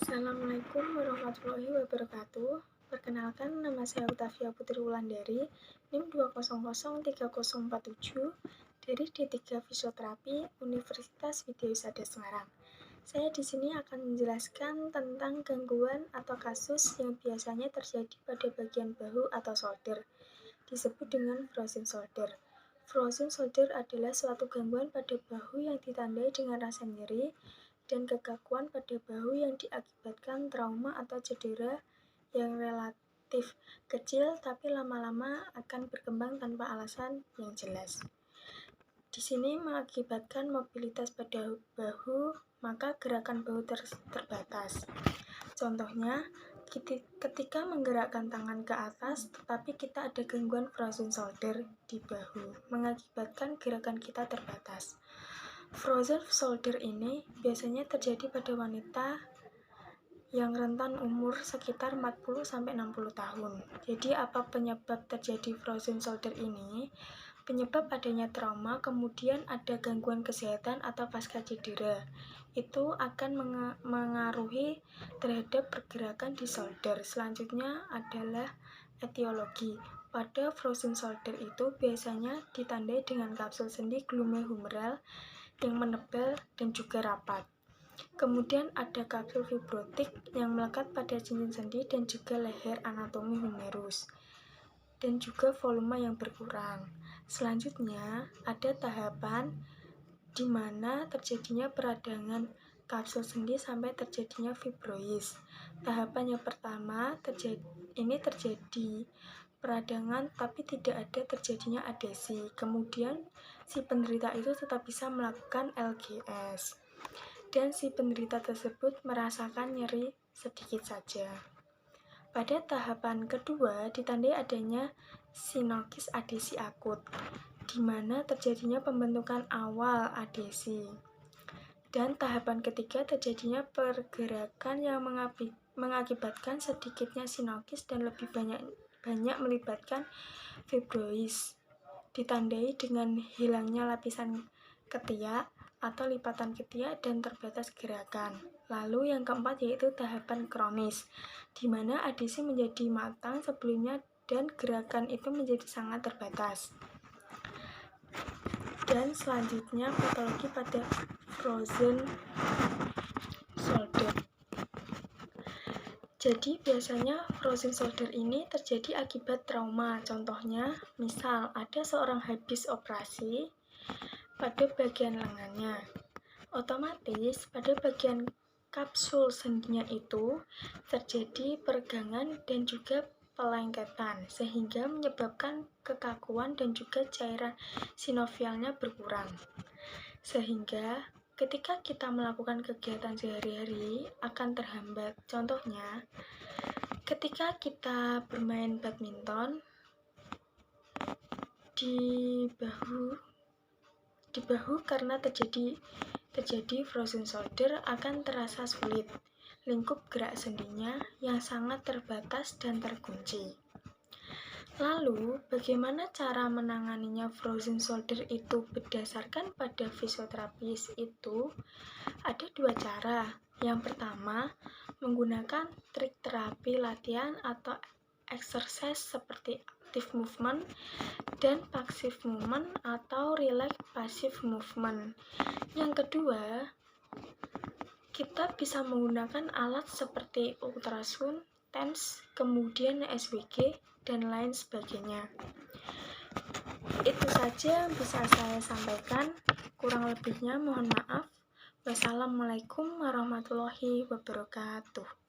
Assalamualaikum warahmatullahi wabarakatuh. Perkenalkan, nama saya Octavia Putri Wulandari, NIM 2003047 dari D3 Fisioterapi Universitas Widyawicada Semarang. Saya di sini akan menjelaskan tentang gangguan atau kasus yang biasanya terjadi pada bagian bahu atau shoulder, disebut dengan frozen shoulder. Frozen shoulder adalah suatu gangguan pada bahu yang ditandai dengan rasa nyeri dan kekakuan pada bahu yang diakibatkan trauma atau cedera yang relatif kecil tapi lama-lama akan berkembang tanpa alasan yang jelas. Di sini mengakibatkan mobilitas pada bahu, maka gerakan bahu terbatas. Contohnya, ketika menggerakkan tangan ke atas, tetapi kita ada gangguan frozen shoulder di bahu, mengakibatkan gerakan kita terbatas. Frozen shoulder ini biasanya terjadi pada wanita yang rentan umur sekitar 40-60 tahun. Jadi apa penyebab terjadi frozen shoulder ini? Penyebab adanya trauma, kemudian ada gangguan kesehatan atau pasca cedera. Itu akan mengaruhi terhadap pergerakan di shoulder. Selanjutnya adalah etiologi. Pada frozen shoulder itu biasanya ditandai dengan kapsul sendi glomerular yang menebal dan juga rapat. Kemudian ada kapsul fibrotik yang melekat pada cincin sendi dan juga leher anatomi humerus, dan juga volume yang berkurang. Selanjutnya ada tahapan di mana terjadinya peradangan kapsul sendi sampai terjadinya fibrosis. Tahapan yang pertama terjadi peradangan tapi tidak ada terjadinya adesi. Kemudian si penderita itu tetap bisa melakukan LGS dan si penderita tersebut merasakan nyeri sedikit saja. Pada tahapan kedua ditandai adanya sinokis adesi akut, di mana terjadinya pembentukan awal adesi. Dan tahapan ketiga terjadinya pergerakan yang mengakibatkan sedikitnya sinokis dan lebih banyak melibatkan fibrosis, ditandai dengan hilangnya lapisan ketiak atau lipatan ketiak dan terbatas gerakan. Lalu yang keempat yaitu tahapan kronis, di mana adesi menjadi matang sebelumnya dan gerakan itu menjadi sangat terbatas. Dan selanjutnya patologi pada frozen shoulder. Jadi biasanya frozen shoulder ini terjadi akibat trauma. Contohnya, misal ada seorang habis operasi pada bagian lengannya. Otomatis pada bagian kapsul sendinya itu terjadi peregangan dan juga pelengketan, sehingga menyebabkan kekakuan dan juga cairan sinovialnya berkurang. Sehingga ketika kita melakukan kegiatan sehari-hari akan terhambat. Contohnya, ketika kita bermain badminton, di bahu karena terjadi frozen shoulder akan terasa sulit. Lingkup gerak sendinya yang sangat terbatas dan terkunci. Lalu, bagaimana cara menanganinya frozen shoulder itu berdasarkan pada fisioterapis itu? Ada dua cara. Yang pertama, menggunakan trik terapi latihan atau exercise seperti active movement dan passive movement atau relax passive movement. Yang kedua, kita bisa menggunakan alat seperti ultrasound, TENS, kemudian SWG, dan lain sebagainya. Itu saja yang bisa saya sampaikan, kurang lebihnya mohon maaf. Wassalamualaikum warahmatullahi wabarakatuh.